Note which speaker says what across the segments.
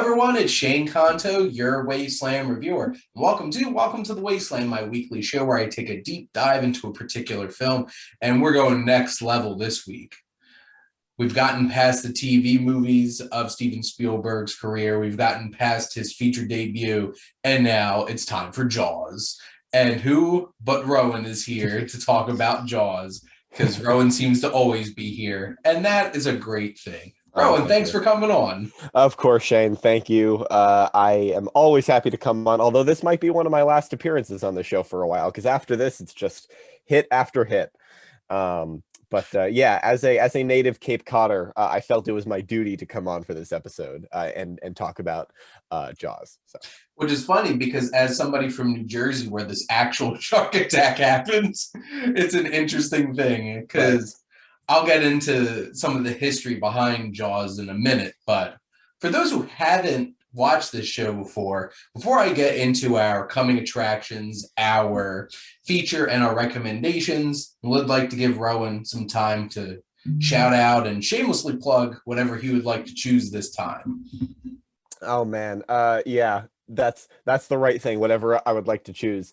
Speaker 1: everyone, it's Shane Kanto, your Wasteland Reviewer. Welcome to the Wasteland, my weekly show where I take a deep dive into a particular film, and we're going next level this week. We've gotten past the TV movies of Steven Spielberg's career. We've gotten past his feature debut, and now it's time for Jaws. And who but Rowan is here to talk about Jaws, because Rowan seems to always be here, and that is a great thing. Rowan, thanks for coming on.
Speaker 2: Of course, Shane. Thank you. I am always happy to come on, although this might be one of my last appearances on the show for a while, because after this, it's just hit after hit. Yeah, as a native Cape Codder, I felt it was my duty to come on for this episode and talk about Jaws. So.
Speaker 1: Which is funny because as somebody from New Jersey, where this actual shark attack happens, it's an interesting thing because I'll get into some of the history behind Jaws in a minute. But for those who haven't watched this show before I get into our coming attractions, our feature, and our recommendations, I would like to give Rowan some time to shout out and shamelessly plug whatever he would like to choose this time.
Speaker 2: Oh, man. Yeah. That's the right thing, whatever I would like to choose.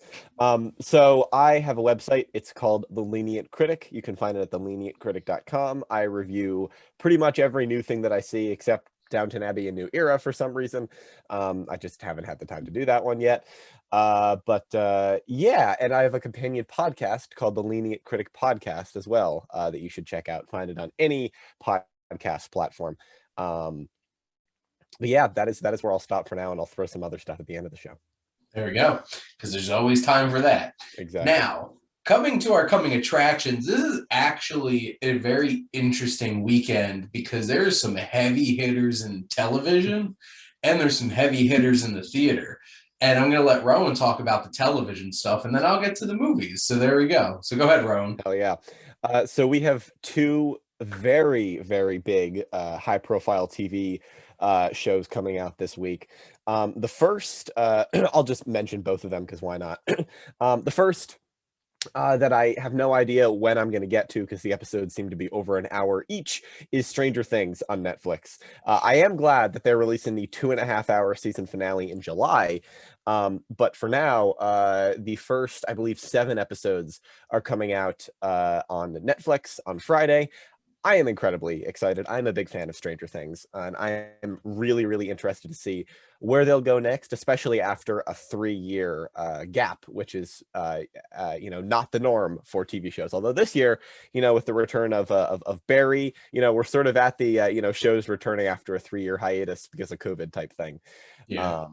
Speaker 2: So I have a website. It's called The Lenient Critic. You can find it at thelenientcritic.com. I review pretty much every new thing that I see except Downton Abbey: A New Era for some reason. I just haven't had the time to do that one yet. Yeah, and I have a companion podcast called The Lenient Critic Podcast as well that you should check out. Find it on any podcast platform. But yeah, that is where I'll stop for now, and I'll throw some other stuff at the end of the show.
Speaker 1: There we go, because there's always time for that.
Speaker 2: Exactly.
Speaker 1: Now, coming to our coming attractions, this is actually a very interesting weekend because there's some heavy hitters in television, and there's some heavy hitters in the theater. And I'm going to let Rowan talk about the television stuff, and then I'll get to the movies. So there we go. So go ahead, Rowan.
Speaker 2: Hell yeah. So we have two very, very big high-profile TV shows coming out this week. The first, I'll just mention both of them because why not? The first that I have no idea when I'm going to get to because the episodes seem to be over an hour each is Stranger Things on Netflix. I am glad that they're releasing the 2.5-hour season finale in July. But for now, the first, I believe, 7 episodes are coming out on Netflix on Friday. I am incredibly excited. I'm a big fan of Stranger Things, and I am really, really interested to see where they'll go next, especially after a 3-year gap, which is, not the norm for TV shows. Although this year, with the return of Barry, we're sort of at the, shows returning after a 3-year hiatus because of COVID type thing.
Speaker 1: Yeah.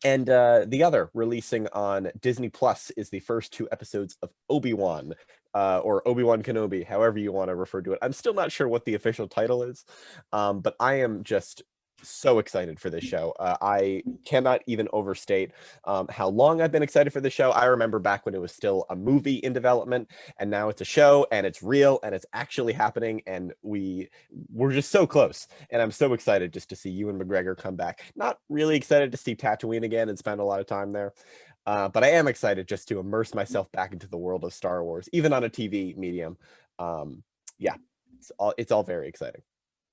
Speaker 2: And the other releasing on Disney Plus is the first 2 episodes of Obi-Wan, or Obi-Wan Kenobi, however you want to refer to it. I'm still not sure what the official title is, but I am just so excited for this show. I cannot even overstate how long I've been excited for this show. I remember back when it was still a movie in development, and now it's a show, and it's real, and it's actually happening, and we're just so close. And I'm so excited just to see Ewan McGregor come back. Not really excited to see Tatooine again and spend a lot of time there. But I am excited just to immerse myself back into the world of Star Wars, even on a TV medium. Yeah, it's all very exciting.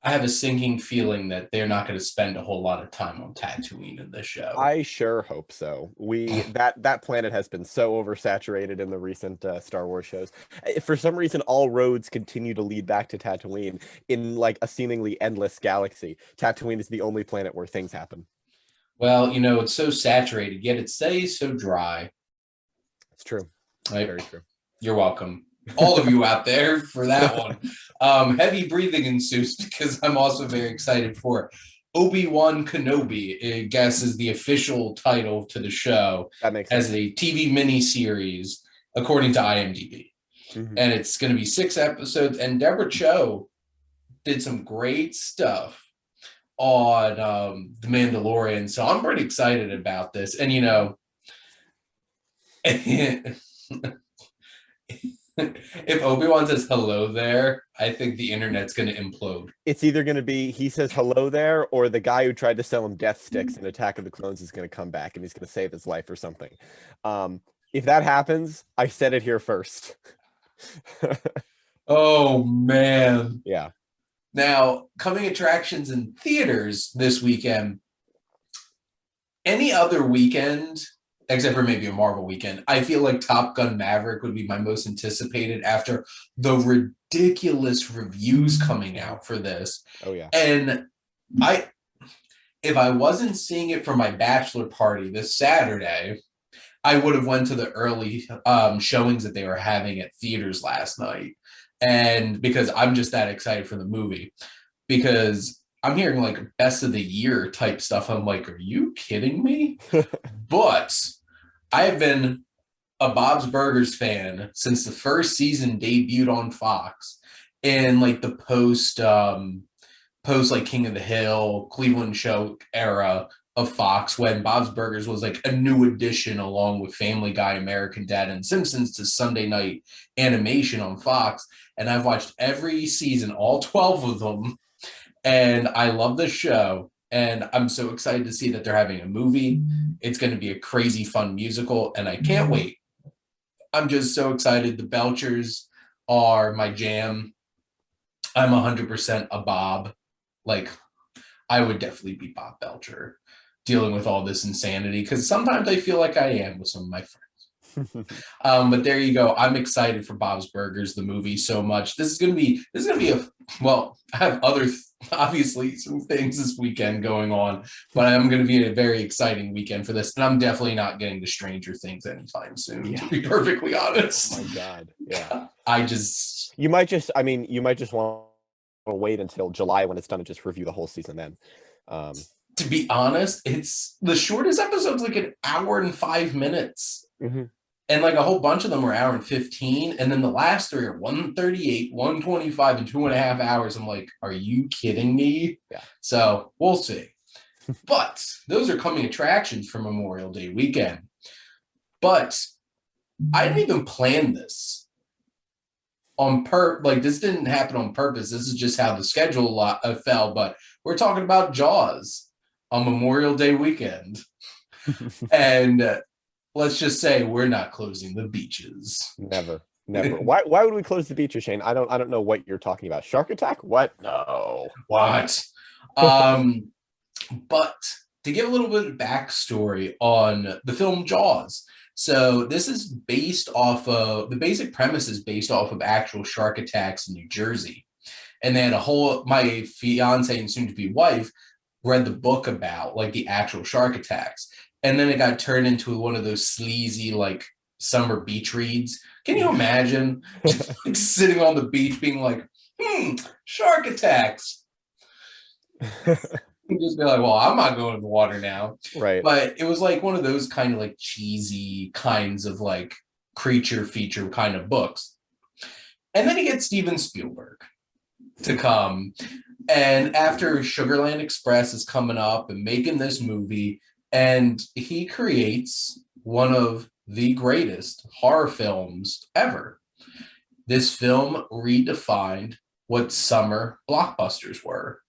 Speaker 1: I have a sinking feeling that they're not going to spend a whole lot of time on Tatooine in this show.
Speaker 2: I sure hope so. That planet has been so oversaturated in the recent Star Wars shows. For some reason, all roads continue to lead back to Tatooine in like a seemingly endless galaxy. Tatooine is the only planet where things happen.
Speaker 1: Well, it's so saturated, yet it stays so dry.
Speaker 2: It's true.
Speaker 1: Right?
Speaker 2: Very true.
Speaker 1: You're welcome. All of you out there for that one. Heavy breathing ensues because I'm also very excited for Obi-Wan Kenobi, I guess is the official title to the show.
Speaker 2: That makes sense.
Speaker 1: As a TV miniseries, according to IMDb. Mm-hmm. And it's going to be 6 episodes. And Deborah Cho did some great stuff on The Mandalorian. So I'm pretty excited about this. And, if Obi-Wan says hello there, I think the internet's going to implode.
Speaker 2: It's either going to be he says hello there, or the guy who tried to sell him death sticks in Attack of the Clones is going to come back and he's going to save his life or something. If that happens, I said it here first.
Speaker 1: Oh, man.
Speaker 2: Yeah.
Speaker 1: Now, coming attractions in theaters this weekend, any other weekend, except for maybe a Marvel weekend, I feel like Top Gun Maverick would be my most anticipated after the ridiculous reviews coming out for this.
Speaker 2: Oh yeah.
Speaker 1: And I, if I wasn't seeing it for my bachelor party this Saturday, I would have went to the early showings that they were having at theaters last night. And because I'm just that excited for the movie, because I'm hearing like best of the year type stuff. I'm like, are you kidding me? But I have been a Bob's Burgers fan since the first season debuted on Fox in like the post like King of the Hill, Cleveland Show era of Fox, when Bob's Burgers was like a new addition along with Family Guy, American Dad, and Simpsons to Sunday night animation on Fox. And I've watched every season, all 12 of them, and I love the show. And I'm so excited to see that they're having a movie. It's going to be a crazy fun musical, and I can't wait. I'm just so excited. The Belchers are my jam. I'm 100% a Bob. Like, I would definitely be Bob Belcher dealing with all this insanity, because sometimes I feel like I am with some of my friends. But there you go. I'm excited for Bob's Burgers, the movie, so much. This is gonna be well, I have obviously some things this weekend going on, but I'm gonna be a very exciting weekend for this. And I'm definitely not getting to Stranger Things anytime soon, to be perfectly honest.
Speaker 2: Oh my God. Yeah.
Speaker 1: You might just
Speaker 2: want to wait until July when it's done and just review the whole season then.
Speaker 1: To be honest, it's the shortest episode's like an hour and 5 minutes.
Speaker 2: Mm-hmm.
Speaker 1: And like a whole bunch of them were hour and 15. And then the last three are 138, 125, and 2.5 hours. I'm like, are you kidding me?
Speaker 2: Yeah.
Speaker 1: So we'll see. But those are coming attractions for Memorial Day weekend. But I didn't even plan this this didn't happen on purpose. This is just how the schedule fell. But we're talking about Jaws on Memorial Day weekend. And let's just say we're not closing the beaches.
Speaker 2: Never. Why would we close the beaches, Shane? I don't know what you're talking about. Shark attack? What? No.
Speaker 1: What? But to give a little bit of backstory on the film Jaws. So this is based off of, the basic premise is based off of actual shark attacks in New Jersey. And then my fiance and soon-to-be wife read the book about like the actual shark attacks. And then it got turned into one of those sleazy like summer beach reads. Can you imagine just, like, sitting on the beach being like, shark attacks? Just be like, well, I'm not going to the water now.
Speaker 2: Right.
Speaker 1: But it was like one of those kind of like cheesy kinds of like creature feature kind of books. And then you get Steven Spielberg to come. And after Sugarland Express is coming up and making this movie, and he creates one of the greatest horror films ever. This film redefined what summer blockbusters were.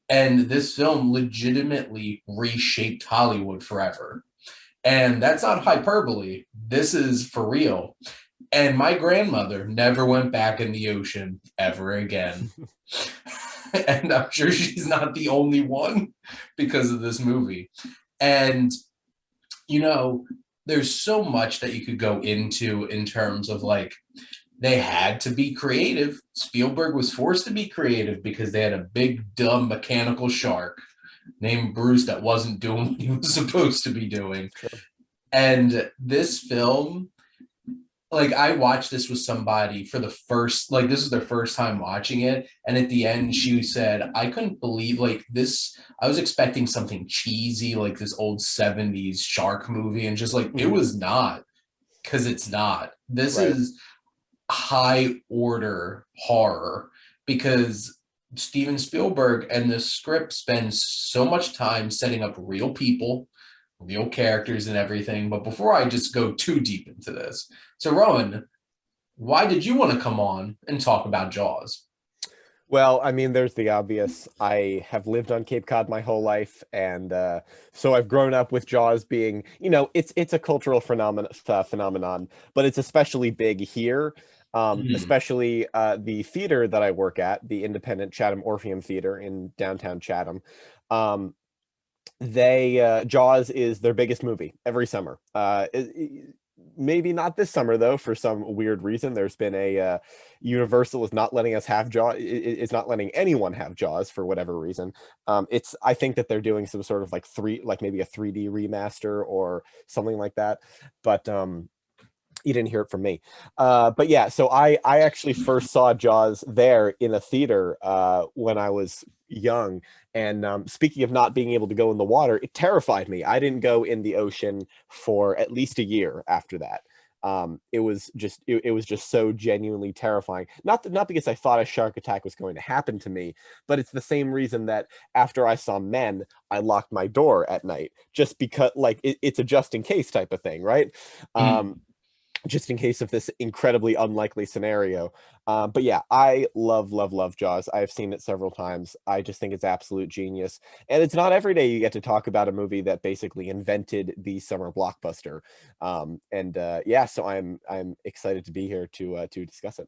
Speaker 1: And this film legitimately reshaped Hollywood forever. And that's not hyperbole. This is for real. And my grandmother never went back in the ocean ever again. And I'm sure she's not the only one because of this movie. And, you know, there's so much that you could go into in terms of like, they had to be creative. Spielberg was forced to be creative because they had a big, dumb mechanical shark named Bruce that wasn't doing what he was supposed to be doing.
Speaker 2: Sure.
Speaker 1: And this film, like, I watched this with somebody for the first, like, this was their first time watching it. And at the end, she said, I couldn't believe, like, this, I was expecting something cheesy, like this old 70s shark movie. And just like, it was not, because it's not. This is high order horror, because Steven Spielberg and the script spends so much time setting up real people, real characters and everything. But before I just go too deep into this, so Rowan, why did you want to come on and talk about Jaws?
Speaker 2: Well, I mean, there's the obvious. I have lived on Cape Cod my whole life, and so I've grown up with Jaws being, you know, it's a cultural phenomenon, but it's especially big here, especially the theater that I work at, the independent Chatham Orpheum Theater in downtown Chatham. Jaws is their biggest movie every summer. Maybe not this summer though, for some weird reason. There's been a Universal is not letting us have Jaws. It's not letting anyone have Jaws for whatever reason. I think that they're doing some sort of like maybe a 3D remaster or something like that. But you didn't hear it from me. But yeah, so I actually first saw Jaws there in a theater when I was young. And speaking of not being able to go in the water, it terrified me. I didn't go in the ocean for at least a year after that. It was just so genuinely terrifying. Not because I thought a shark attack was going to happen to me, but it's the same reason that after I saw Men, I locked my door at night, just because it's a just in case type of thing, right? Just in case of this incredibly unlikely scenario. But yeah, I love, love, love Jaws. I've seen it several times. I just think it's absolute genius. And it's not every day you get to talk about a movie that basically invented the summer blockbuster. Yeah, so I'm excited to be here to discuss it.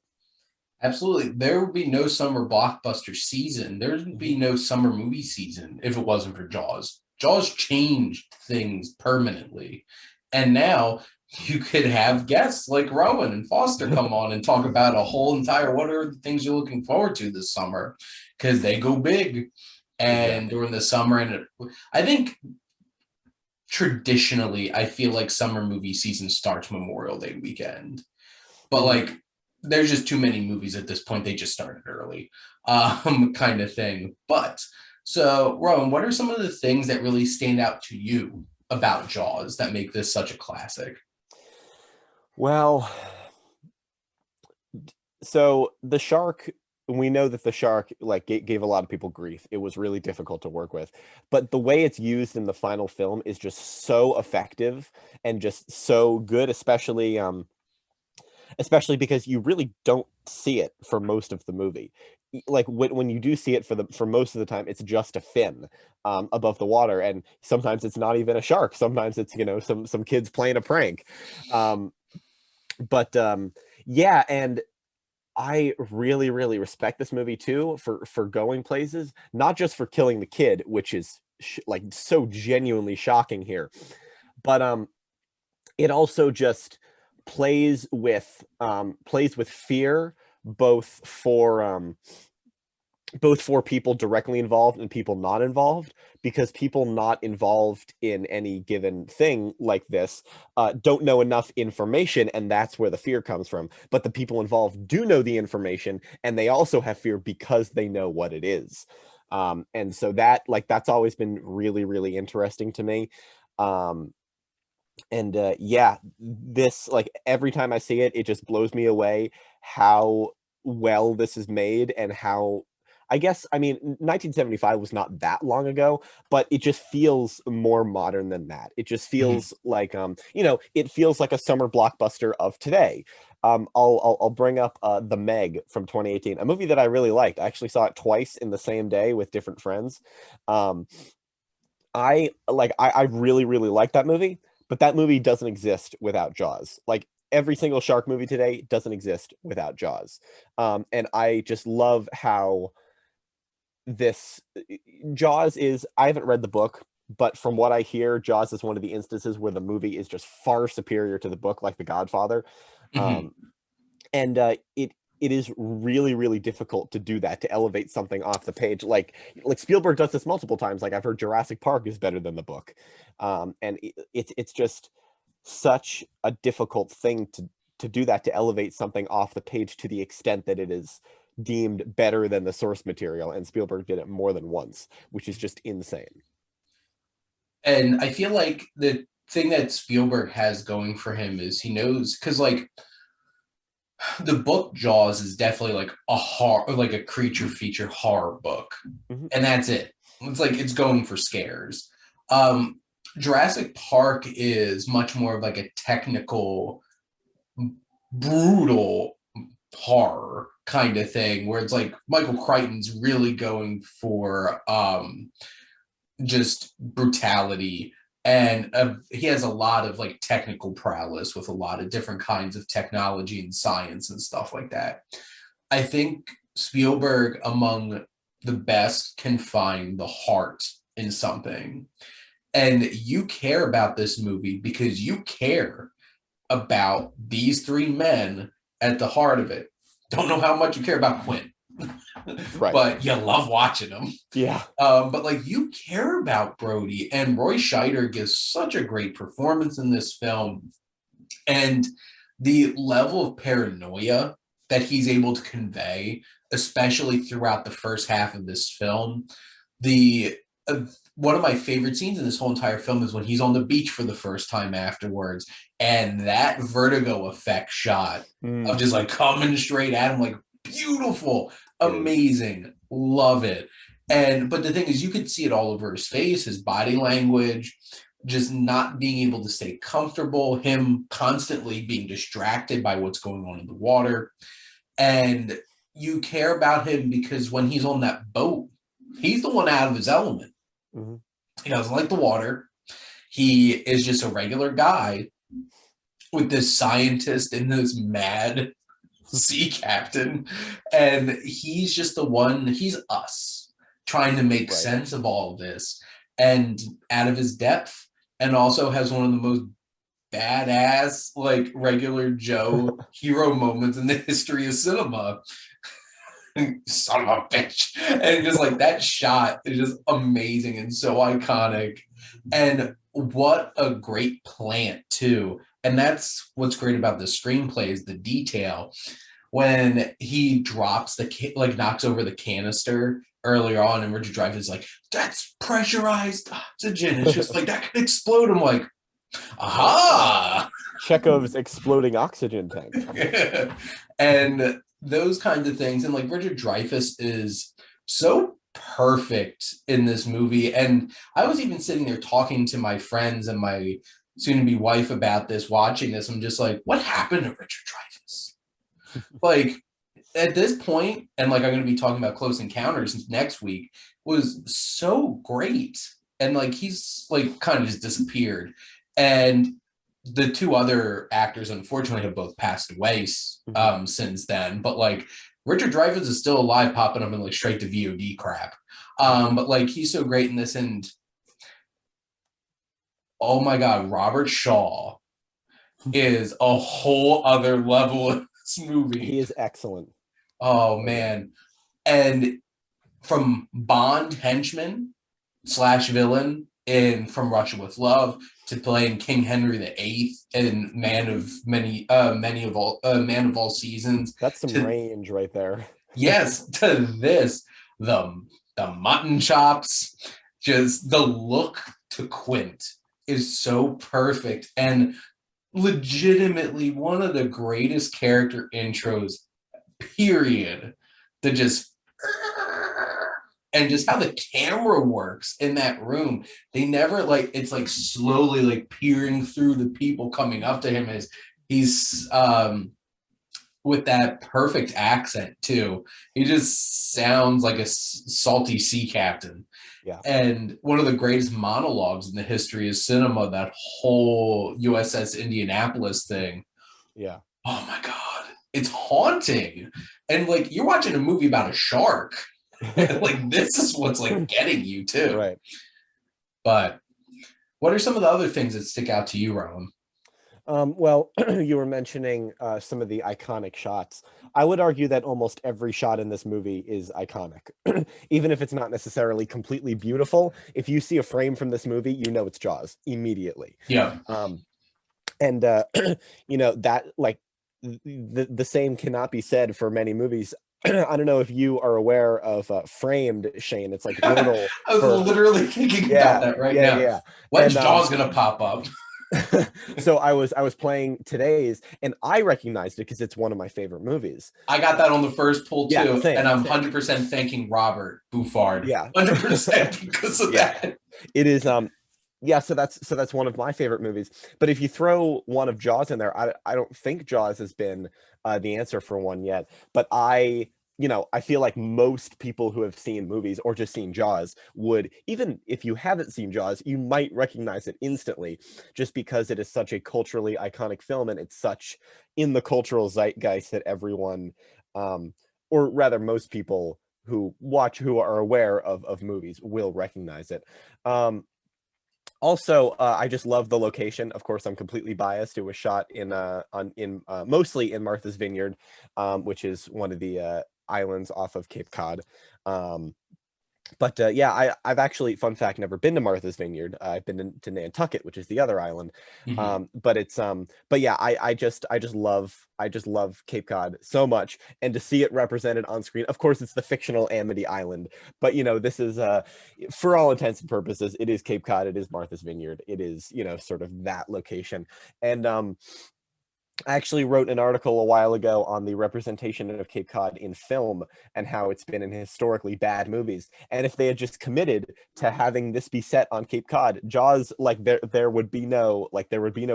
Speaker 1: Absolutely. There would be no summer blockbuster season. There would be no summer movie season if it wasn't for Jaws. Jaws changed things permanently. And now you could have guests like Rowan and Foster come on and talk about a whole entire what are the things you're looking forward to this summer, because they go big and during the summer. And I think traditionally, I feel like summer movie season starts Memorial Day weekend, but like there's just too many movies at this point. They just started early, kind of thing. But so, Rowan, what are some of the things that really stand out to you about Jaws that make this such a classic?
Speaker 2: Well, so the shark, we know that the shark gave a lot of people grief. It was really difficult to work with, but the way it's used in the final film is just so effective and just so good, especially because you really don't see it for most of the movie. Like when you do see it for most of the time, it's just a fin above the water, and sometimes it's not even a shark. Sometimes it's some kids playing a prank. But yeah, and I really, really respect this movie too for going places, not just for killing the kid, which is so genuinely shocking here, but it also just plays with fear, both for people directly involved and people not involved, because people not involved in any given thing like this don't know enough information, and that's where the fear comes from. But the people involved do know the information, and they also have fear because they know what it is. And so that's always been really, really interesting to me. Yeah, this, every time I see it, it just blows me away how well this is made, and how, I guess, I mean, 1975 was not that long ago, but it just feels more modern than that. It just feels like, it feels like a summer blockbuster of today. I'll bring up The Meg from 2018, a movie that I really liked. I actually saw it twice in the same day with different friends. I really, really like that movie, but that movie doesn't exist without Jaws. Like, every single shark movie today doesn't exist without Jaws. And I just love how this Jaws is, I haven't read the book, but from what I hear, Jaws is one of the instances where the movie is just far superior to the book, like The Godfather. And it is really, really difficult to do that, to elevate something off the page. Like Spielberg does this multiple times. Like, I've heard Jurassic Park is better than the book. And it's just such a difficult thing to do that, to elevate something off the page to the extent that it is deemed better than the source material. And Spielberg did it more than once, which is just insane.
Speaker 1: And I feel like the thing that Spielberg has going for him is he knows, because the book Jaws is definitely like a horror, like a creature feature horror book, and that's it. It's like it's going for scares. Jurassic Park is much more of like a technical, brutal horror kind of thing, where it's like Michael Crichton's really going for just brutality, and he has a lot of like technical prowess with a lot of different kinds of technology and science and stuff like that. I think Spielberg, among the best, can find the heart in something. And you care about this movie because you care about these three men at the heart of it. Don't know how much you care about Quint,
Speaker 2: Right.
Speaker 1: but you love watching him.
Speaker 2: Yeah.
Speaker 1: But like you care about Brody, and Roy Scheider gives such a great performance in this film. And the level of paranoia that he's able to convey, especially throughout the first half of this film, the one of my favorite scenes in this whole entire film is when he's on the beach for the first time afterwards, and that vertigo effect shot of just like coming straight at him, like beautiful, amazing, love it. And but the thing is, you could see it all over his face, his body language, just not being able to stay comfortable, him constantly being distracted by what's going on in the water. And you care about him because when he's on that boat, he's the one out of his element.
Speaker 2: Mm-hmm.
Speaker 1: He doesn't like the water. He is just a regular guy with this scientist and this mad sea captain. And he's just the one, he's us trying to make sense of all of this and out of his depth, and also has one of the most badass, like regular Joe hero moments in the history of cinema. Son of a bitch. And just like that shot is just amazing and so iconic. And what a great plant too. And that's what's great about the screenplay is the detail. When he drops knocks over the canister earlier on, and Richard Dreyfuss is like, that's pressurized oxygen. It's just like that could explode. I'm like, aha!
Speaker 2: Chekhov's exploding oxygen tank.
Speaker 1: And those kinds of things. And like Richard Dreyfuss is so perfect in this movie. And I was even sitting there talking to my friends and my soon-to-be wife about this, watching this. I'm just like, what happened to Richard Dreyfuss? Like at this point, and like I'm going to be talking about Close Encounters next week, was so great. And like he's like kind of just disappeared. And the two other actors, unfortunately, have both passed away since then. But like Richard Dreyfuss is still alive, popping up in like straight to VOD crap. But like he's so great in this, and oh my God, Robert Shaw is a whole other level of this movie.
Speaker 2: He is excellent.
Speaker 1: Oh man. And from Bond henchman / villain in From Russia with Love to playing King Henry VIII in Man of All Seasons.
Speaker 2: That's some range right there.
Speaker 1: Yes, to this, the mutton chops, just the look to Quint is so perfect and legitimately one of the greatest character intros, period. To just and just how the camera works in that room. They never like, it's like slowly like peering through the people coming up to him as he's with that perfect accent too. He just sounds like a salty sea captain.
Speaker 2: Yeah.
Speaker 1: And one of the greatest monologues in the history of cinema, that whole USS Indianapolis thing.
Speaker 2: Yeah.
Speaker 1: Oh my God. It's haunting. And like you're watching a movie about a shark. Like this is what's like getting you too.
Speaker 2: Right.
Speaker 1: But what are some of the other things that stick out to you, Rowan?
Speaker 2: Well, you were mentioning some of the iconic shots. I would argue that almost every shot in this movie is iconic. Even if it's not necessarily completely beautiful, if you see a frame from this movie, you know it's Jaws immediately.
Speaker 1: Yeah.
Speaker 2: And you know, that like the same cannot be said for many movies. I don't know if you are aware of Framed, Shane. It's like Wordle.
Speaker 1: I was literally thinking about that right now.
Speaker 2: Yeah.
Speaker 1: When's Jaws gonna pop up?
Speaker 2: So I was playing today's, and I recognized it because it's one of my favorite movies.
Speaker 1: I got that on the first pull too,
Speaker 2: yeah, same,
Speaker 1: and I'm 100% thanking Robert Bouffard.
Speaker 2: Yeah,
Speaker 1: 100% because of that.
Speaker 2: It is yeah, so that's one of my favorite movies. But if you throw one of Jaws in there, I don't think Jaws has been the answer for one yet. But I feel like most people who have seen movies or just seen Jaws would, even if you haven't seen Jaws, you might recognize it instantly, just because it is such a culturally iconic film and it's such in the cultural zeitgeist that everyone, or rather most people who are aware of movies will recognize it. Also, I just love the location. Of course, I'm completely biased. It was shot mostly in Martha's Vineyard, which is one of the islands off of Cape Cod. Um, But yeah, I've actually, fun fact, never been to Martha's Vineyard. I've been to Nantucket, which is the other island.
Speaker 1: Mhm.
Speaker 2: But yeah, I just love Cape Cod so much, and to see it represented on screen. Of course, it's the fictional Amity Island, but this is for all intents and purposes, it is Cape Cod. It is Martha's Vineyard. It is sort of that location, and I actually wrote an article a while ago on the representation of Cape Cod in film and how it's been in historically bad movies. And if they had just committed to having this be set on Cape Cod, Jaws, like there would be no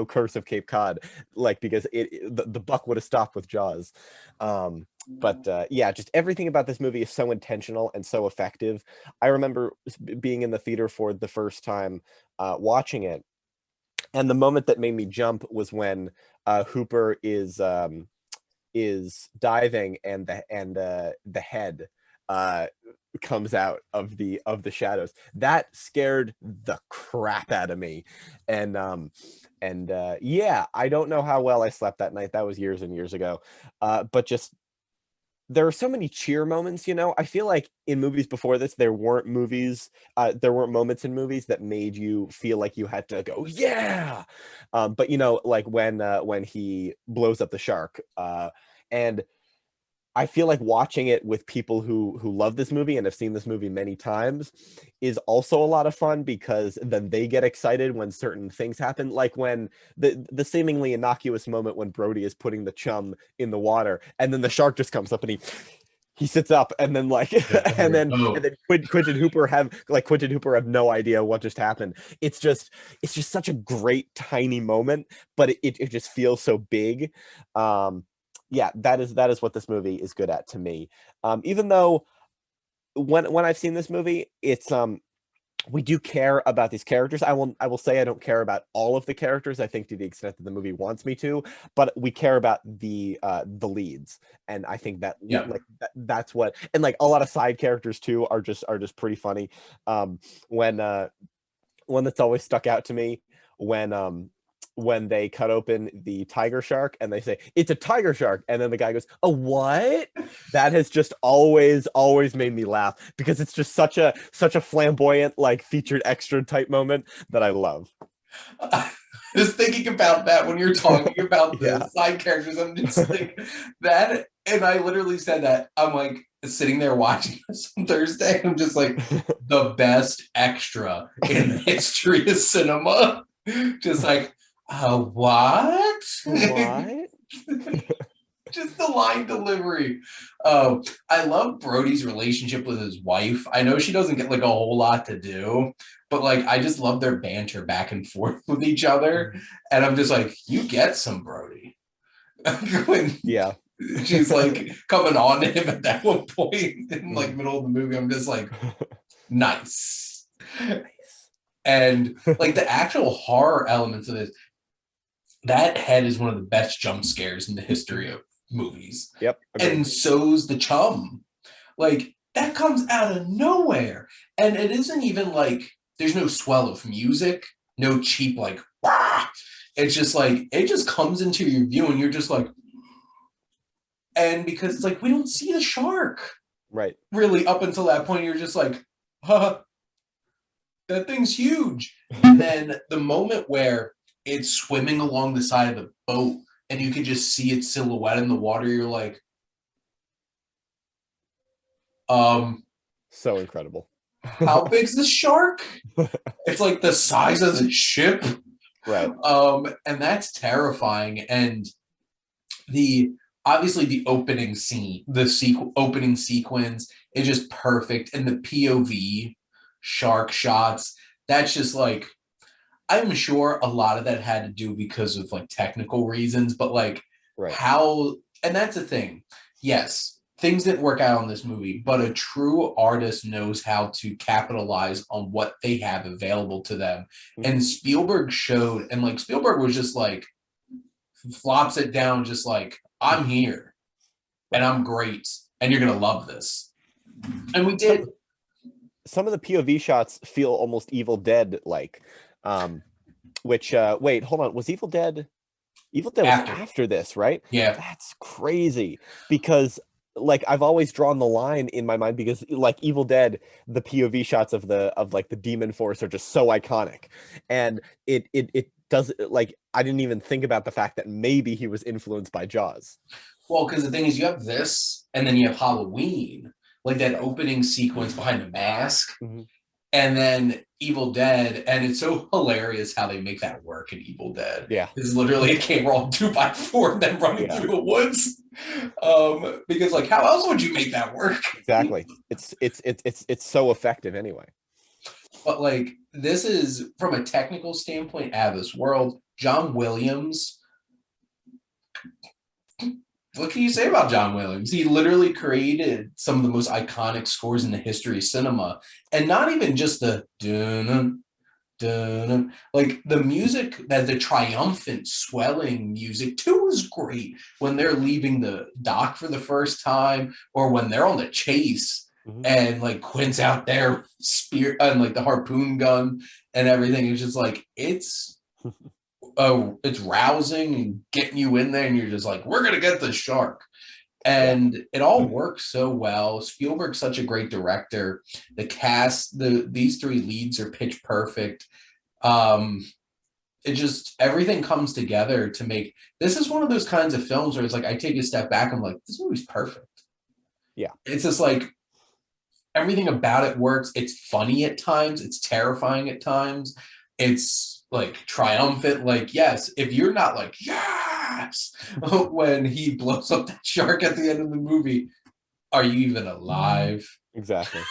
Speaker 2: curse of Cape Cod, like because the buck would have stopped with Jaws. But yeah, just everything about this movie is so intentional and so effective. I remember being in the theater for the first time, watching it, and the moment that made me jump was when Hooper is diving, and the head comes out of the shadows. That scared the crap out of me, and yeah, I don't know how well I slept that night. That was years and years ago, but just there are so many cheer moments. I feel like in movies before this, there weren't moments in movies that made you feel like you had to go, yeah. But like when he blows up the shark, and I feel like watching it with people who love this movie and have seen this movie many times is also a lot of fun, because then they get excited when certain things happen, like when the seemingly innocuous moment when Brody is putting the chum in the water, and then the shark just comes up and he sits up, and then like
Speaker 1: Oh,
Speaker 2: Quentin Hooper have no idea what just happened. It's just such a great tiny moment, but it just feels so big. Yeah, that is what this movie is good at to me. Even though when I've seen this movie, it's we do care about these characters. I will say I don't care about all of the characters, I think, to the extent that the movie wants me to, but we care about the leads, and I think that
Speaker 1: yeah.
Speaker 2: that's what, and like a lot of side characters too are just pretty funny. Um, when one that's always stuck out to me, when they cut open the tiger shark and they say it's a tiger shark, and then the guy goes, "A what?" That has just always made me laugh, because it's just such a flamboyant, like, featured extra type moment that I love.
Speaker 1: I was thinking about that when you're talking about the
Speaker 2: Yeah.
Speaker 1: side characters. I'm just like that, and I literally said that. I'm like sitting there watching this on Thursday. I'm just like the best extra in the history of cinema. Just like, what?
Speaker 2: What?
Speaker 1: Just the line delivery. I love Brody's relationship with his wife. I know she doesn't get like a whole lot to do, but like I just love their banter back and forth with each other. And I'm just like, you get some Brody. When
Speaker 2: Yeah.
Speaker 1: she's like coming on to him at that one point in like middle of the movie, I'm just like, nice.
Speaker 2: Nice.
Speaker 1: And like the actual horror elements of this, that head is one of the best jump scares in the history of movies.
Speaker 2: Yep, agreed.
Speaker 1: And so's the chum. Like that comes out of nowhere. And it isn't even like there's no swell of music, no cheap like wah. It's just like it just comes into your view and you're just like, and because it's like we don't see the shark
Speaker 2: Right.
Speaker 1: really up until that point, you're just like, huh, that thing's huge. And then the moment where it's swimming along the side of the boat and you can just see its silhouette in the water, you're like,
Speaker 2: So incredible.
Speaker 1: how big's the shark? It's like the size of the ship.
Speaker 2: Right.
Speaker 1: And that's terrifying. And the obviously the opening scene, the opening sequence is just perfect. And the POV shark shots, that's just like, I'm sure a lot of that had to do because of like technical reasons, but like
Speaker 2: Right.
Speaker 1: how, and that's the thing. Yes, things didn't work out on this movie, but a true artist knows how to capitalize on what they have available to them. And Spielberg showed, and like Spielberg was just like, flops it down, just like, I'm here and I'm great and you're going to love this. And we did.
Speaker 2: Some of the POV shots feel almost Evil Dead like. Which wait, hold on, was Evil Dead was after this, right?
Speaker 1: Yeah.
Speaker 2: That's crazy, because like I've always drawn the line in my mind, because like Evil Dead, the POV shots of like the demon force are just so iconic, and it does, like, I didn't even think about the fact that maybe he was influenced by Jaws.
Speaker 1: Well, because the thing is, you have this, and then you have Halloween, like that opening sequence behind the mask,
Speaker 2: Mm-hmm.
Speaker 1: and then Evil Dead, and it's so hilarious how they make that work in Evil Dead.
Speaker 2: Yeah,
Speaker 1: It's literally a camera on 2x4 and then running through the woods. Because like, how else would you make that work?
Speaker 2: exactly. It's so effective anyway.
Speaker 1: But like, this is from a technical standpoint out of this world. John Williams. What can you say about John Williams? He literally created some of the most iconic scores in the history of cinema, and not even just the dun dun, like the music, that the triumphant swelling music too is great when they're leaving the dock for the first time, or when they're on the chase.
Speaker 2: Mm-hmm.
Speaker 1: And like Quint's out there spear and like the harpoon gun and everything. It's just like it's rousing and getting you in there, and you're just like, we're gonna get the shark. And it all works so well. Spielberg's such a great director. The cast, these three leads are pitch perfect. It just, everything comes together to make, this is one of those kinds of films where it's like I take a step back, I'm like, this movie's perfect.
Speaker 2: Yeah.
Speaker 1: It's just like everything about it works. It's funny at times, it's terrifying at times, it's like triumphant. Like, yes, if you're not like, yes, when he blows up that shark at the end of the movie, are you even alive?
Speaker 2: Exactly.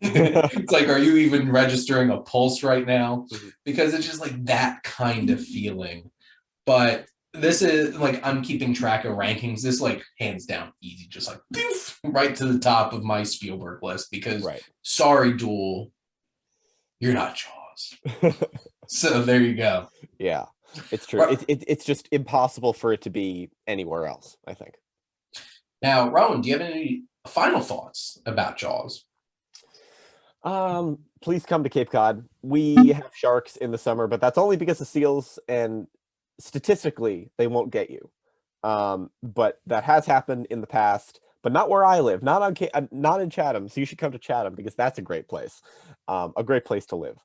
Speaker 1: It's like, are you even registering a pulse right now?
Speaker 2: Mm-hmm.
Speaker 1: Because it's just like that kind of feeling. But this is like, I'm keeping track of rankings. This like hands down easy, just like poof, right to the top of my Spielberg list, because sorry, Duel, you're not Jaws. So there you go.
Speaker 2: Yeah, it's true. It's just impossible for it to be anywhere else, I think.
Speaker 1: Now, Rowan, do you have any final thoughts about Jaws?
Speaker 2: Please come to Cape Cod. We have sharks in the summer, but that's only because of seals, and statistically they won't get you. But that has happened in the past, but not where I live, not in Chatham. So you should come to Chatham, because that's a great place to live.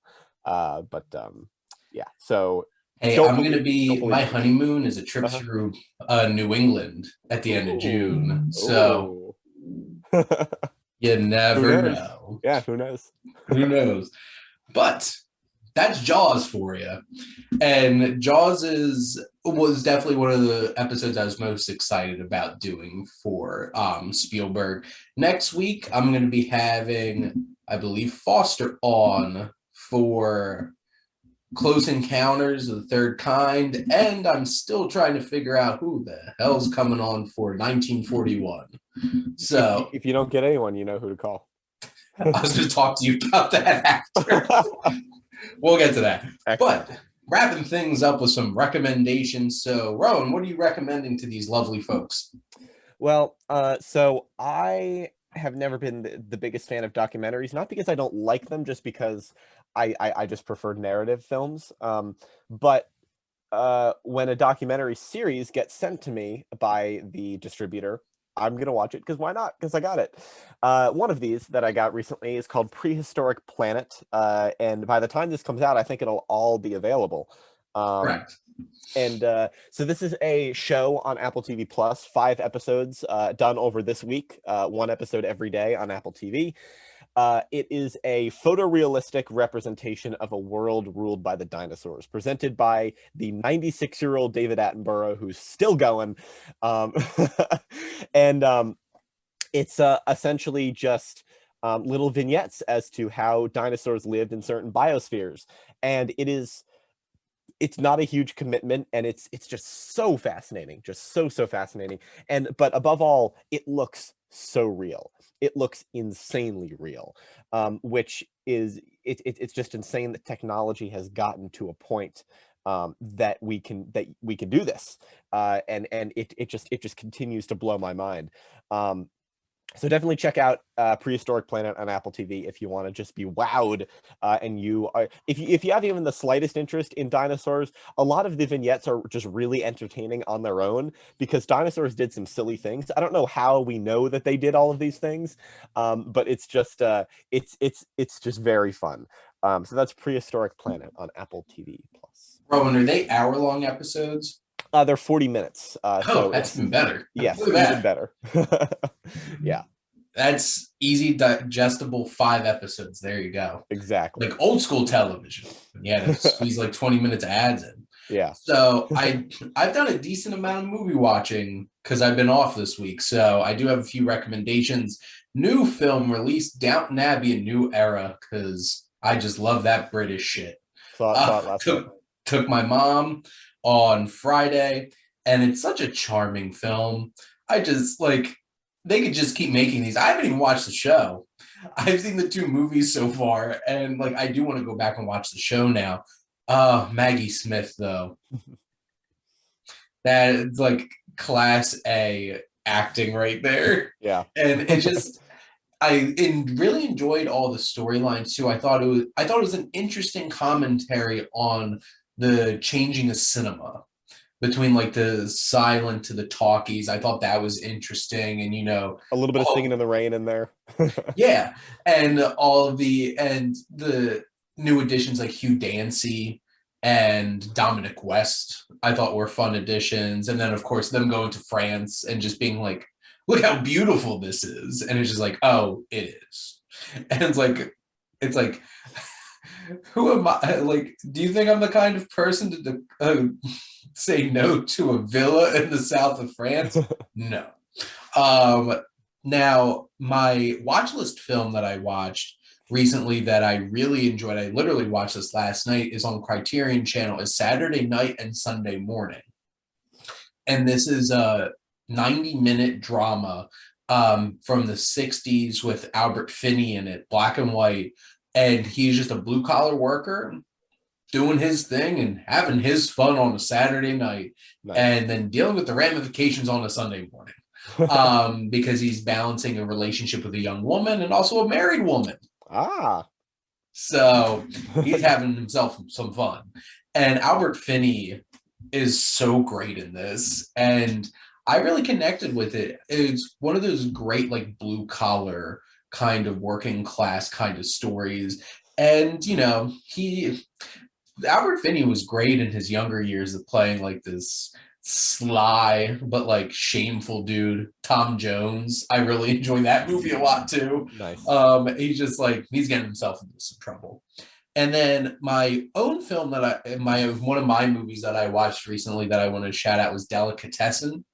Speaker 2: Yeah. So
Speaker 1: hey, I'm going to be, my honeymoon is a trip through New England at the end of June. So you never know.
Speaker 2: Yeah, who knows?
Speaker 1: Who knows? But that's Jaws for you. And Jaws was definitely one of the episodes I was most excited about doing for Spielberg. Next week, I'm going to be having, I believe, Foster on for Close Encounters of the Third Kind, and I'm still trying to figure out who the hell's coming on for 1941. So
Speaker 2: if you don't get anyone, you know who to call.
Speaker 1: I was going to talk to you about that after. We'll get to that. Excellent. But wrapping things up with some recommendations. So, Rowan, what are you recommending to these lovely folks?
Speaker 2: Well, so I have never been the biggest fan of documentaries, not because I don't like them, just because I just prefer narrative films. But when a documentary series gets sent to me by the distributor, I'm going to watch it, because why not? Because I got it. One of these that I got recently is called Prehistoric Planet. And by the time this comes out, I think it'll all be available.
Speaker 1: Correct.
Speaker 2: And so this is a show on Apple TV Plus, 5 episodes done over this week, 1 episode every day on Apple TV. It is a photorealistic representation of a world ruled by the dinosaurs, presented by the 96-year-old David Attenborough, who's still going. And it's essentially just little vignettes as to how dinosaurs lived in certain biospheres. And it's not a huge commitment, and it's just so fascinating, just so fascinating. But above all, it looks so real. It looks insanely real, which is it's just insane that technology has gotten to a point that we can do this, and it just continues to blow my mind. So definitely check out Prehistoric Planet on Apple TV if you want to just be wowed. And you are, if you have even the slightest interest in dinosaurs, a lot of the vignettes are just really entertaining on their own because dinosaurs did some silly things. I don't know how we know that they did all of these things, but it's just it's just very fun. So that's Prehistoric Planet on Apple TV Plus.
Speaker 1: Rowan, are they hour-long episodes?
Speaker 2: They're 40 minutes.
Speaker 1: Oh,
Speaker 2: So
Speaker 1: that's
Speaker 2: it's
Speaker 1: even better.
Speaker 2: yes,
Speaker 1: Look at
Speaker 2: even
Speaker 1: that.
Speaker 2: better. Yeah,
Speaker 1: That's easy, digestible 5 episodes. There you go.
Speaker 2: exactly.
Speaker 1: Like old school television. Yeah, to squeeze like 20 minutes of ads in.
Speaker 2: Yeah.
Speaker 1: So I've done a decent amount of movie watching because I've been off this week. So I do have a few recommendations. New film released, Downton Abbey, a new era, because I just love that British shit.
Speaker 2: Saw it last night.
Speaker 1: Took my mom on Friday, and it's such a charming film. I just like they could just keep making these. I haven't even watched the show. I've seen the 2 movies so far, and like I do want to go back and watch the show now. Maggie Smith though. That is like class A acting right there.
Speaker 2: Yeah.
Speaker 1: And it just really enjoyed all the storylines too. I thought it was an interesting commentary on the changing of cinema between like the silent to the talkies. I thought that was interesting, and
Speaker 2: A little bit of Singing in the Rain in there.
Speaker 1: yeah, and the new additions like Hugh Dancy and Dominic West, I thought were fun additions, and then of course them going to France and just being like, look how beautiful this is, and it's just like, oh, it is, and it's like who am I? Like, do you think I'm the kind of person to say no to a villa in the south of France? No. Now, my watch list film that I watched recently that I really enjoyed, I literally watched this last night, is on Criterion Channel, is Saturday Night and Sunday Morning. And this is a 90-minute drama from the 60s with Albert Finney in it, black and white. And he's just a blue-collar worker doing his thing and having his fun on a Saturday night. Nice. And then dealing with the ramifications on a Sunday morning because he's balancing a relationship with a young woman and also a married woman. So he's having himself some fun. And Albert Finney is so great in this. And I really connected with it. It's one of those great, like, blue-collar kind of working class kind of stories. And, Albert Finney was great in his younger years of playing like this sly but like shameful dude, Tom Jones. I really enjoy that movie a lot too.
Speaker 2: Nice.
Speaker 1: He's just like, he's getting himself into some trouble. And then my own film that one of my movies that I watched recently that I want to shout out was Delicatessen.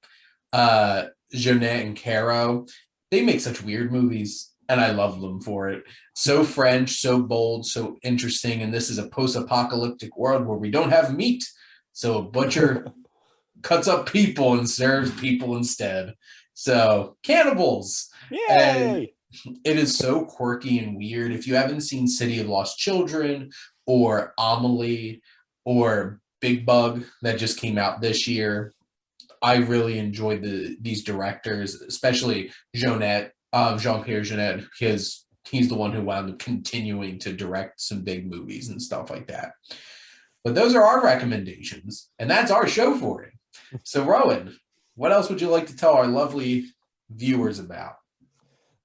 Speaker 1: Jeunet and Caro, they make such weird movies, and I love them for it. So French, so bold, so interesting. And this is a post-apocalyptic world where we don't have meat. So a butcher cuts up people and serves people instead. So cannibals.
Speaker 2: Yay!
Speaker 1: And it is so quirky and weird. If you haven't seen City of Lost Children or Amelie or Big Bug that just came out this year, I really enjoyed these directors, especially Jean-Pierre Jeunet, because he's the one who wound up continuing to direct some big movies and stuff like that. But those are our recommendations, and that's our show for it. So, Rowan, what else would you like to tell our lovely viewers about?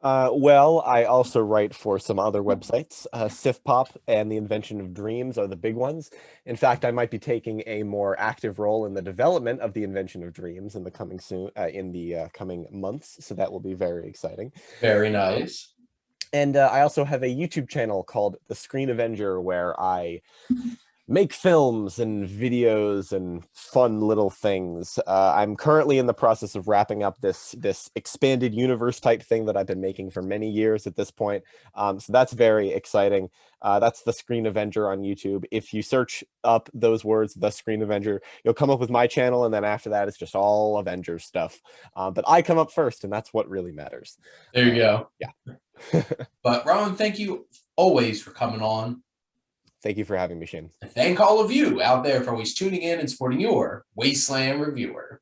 Speaker 2: Well, I also write for some other websites. SiftPop and The Invention of Dreams are the big ones. In fact, I might be taking a more active role in the development of The Invention of Dreams in the coming months. So that will be very exciting.
Speaker 1: Very nice.
Speaker 2: And I also have a YouTube channel called The Screen Avenger, where I make films and videos and fun little things. I'm currently in the process of wrapping up this expanded universe type thing that I've been making for many years at this point. So that's very exciting. That's The Screen Avenger on YouTube. If you search up those words, The Screen Avenger, you'll come up with my channel, and then after that, it's just all Avengers stuff. But I come up first, and that's what really matters.
Speaker 1: There you go.
Speaker 2: Yeah.
Speaker 1: But Rowan, thank you always for coming on.
Speaker 2: Thank you for having me, Shane.
Speaker 1: And thank all of you out there for always tuning in and supporting your Wasteland Reviewer.